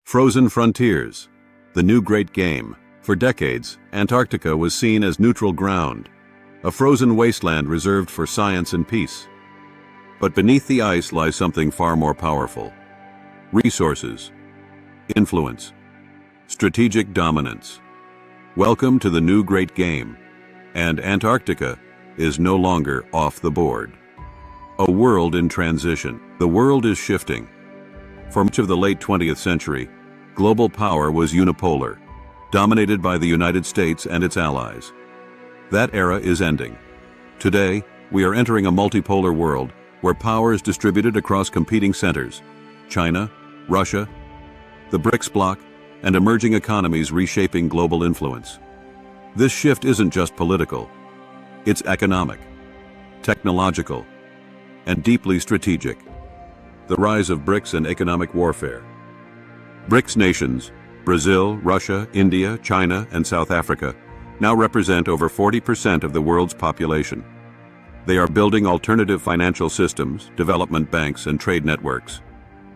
Frozen frontiers. The new great game. For decades, Antarctica was seen as neutral ground, a frozen wasteland reserved for science and peace. But beneath the ice lies something far more powerful. Resources, influence, strategic dominance. Welcome to the new great game, and Antarctica is no longer off the board. A world in transition. The world is shifting. For much of the late 20th century, global power was unipolar, dominated by the United States and its allies. That era is ending. Today, we are entering a multipolar world where power is distributed across competing centers: China, Russia, the BRICS bloc, and emerging economies reshaping global influence. This shift isn't just political. It's economic, technological, and deeply strategic. The rise of BRICS and economic warfare. BRICS nations, Brazil, Russia, India, China, and South Africa, now represent over 40% of the world's population. They are building alternative financial systems, development banks, and trade networks,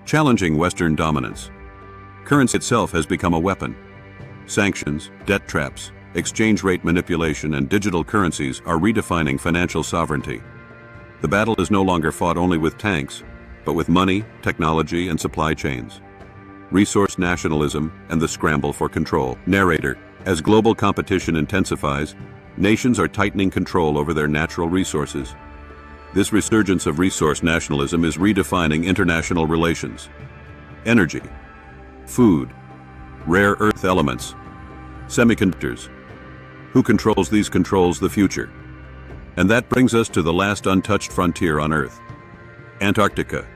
challenging Western dominance. Currency itself has become a weapon. Sanctions, debt traps, exchange rate manipulation, and digital currencies are redefining financial sovereignty. The battle is no longer fought only with tanks, but with money, technology, and supply chains. Resource nationalism and the scramble for control. Narrator: as global competition intensifies, nations are tightening control over their natural resources. This resurgence of resource nationalism is redefining international relations. Energy, food, rare earth elements, semiconductors. Who controls these controls the future? And that brings us to the last untouched frontier on Earth: Antarctica.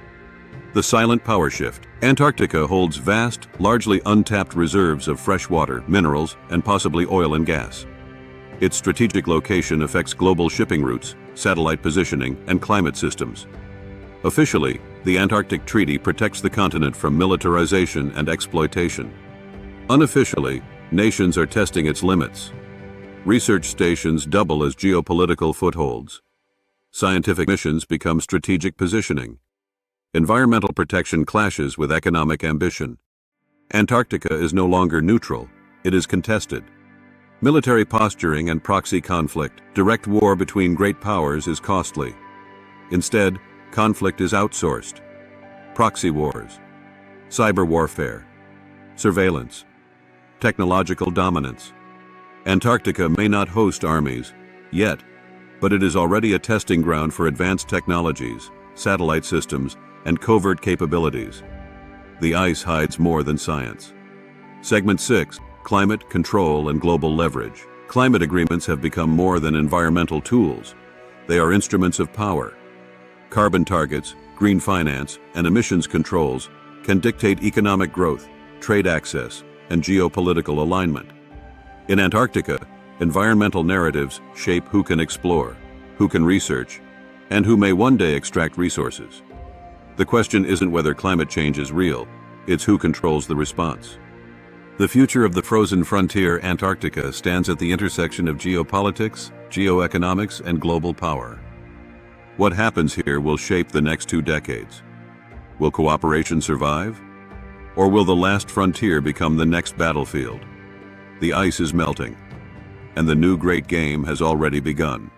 The silent power shift. Antarctica holds vast, largely untapped reserves of fresh water, minerals, and possibly oil and gas. Its strategic location affects global shipping routes, satellite positioning, and climate systems. Officially, the Antarctic Treaty protects the continent from militarization and exploitation. Unofficially, nations are testing its limits. Research stations double as geopolitical footholds. Scientific missions become strategic positioning. Environmental protection clashes with economic ambition. Antarctica is no longer neutral, it is contested. Military posturing and proxy conflict. Direct war between great powers is costly. Instead, conflict is outsourced. Proxy wars, cyber warfare, surveillance, technological dominance. Antarctica may not host armies, yet, but it is already a testing ground for advanced technologies, satellite systems, and covert capabilities. The ice hides more than science. Segment 6. Climate, control, and global leverage. Climate agreements have become more than environmental tools. They are instruments of power. Carbon targets, green finance, and emissions controls can dictate economic growth, trade access, and geopolitical alignment. In Antarctica, environmental narratives shape who can explore, who can research, and who may one day extract resources. The question isn't whether climate change is real, it's who controls the response. The future of the frozen frontier, Antarctica, stands at the intersection of geopolitics, geoeconomics, and global power. What happens here will shape the next 2 decades. Will cooperation survive? Or will the last frontier become the next battlefield? The ice is melting, and the new great game has already begun.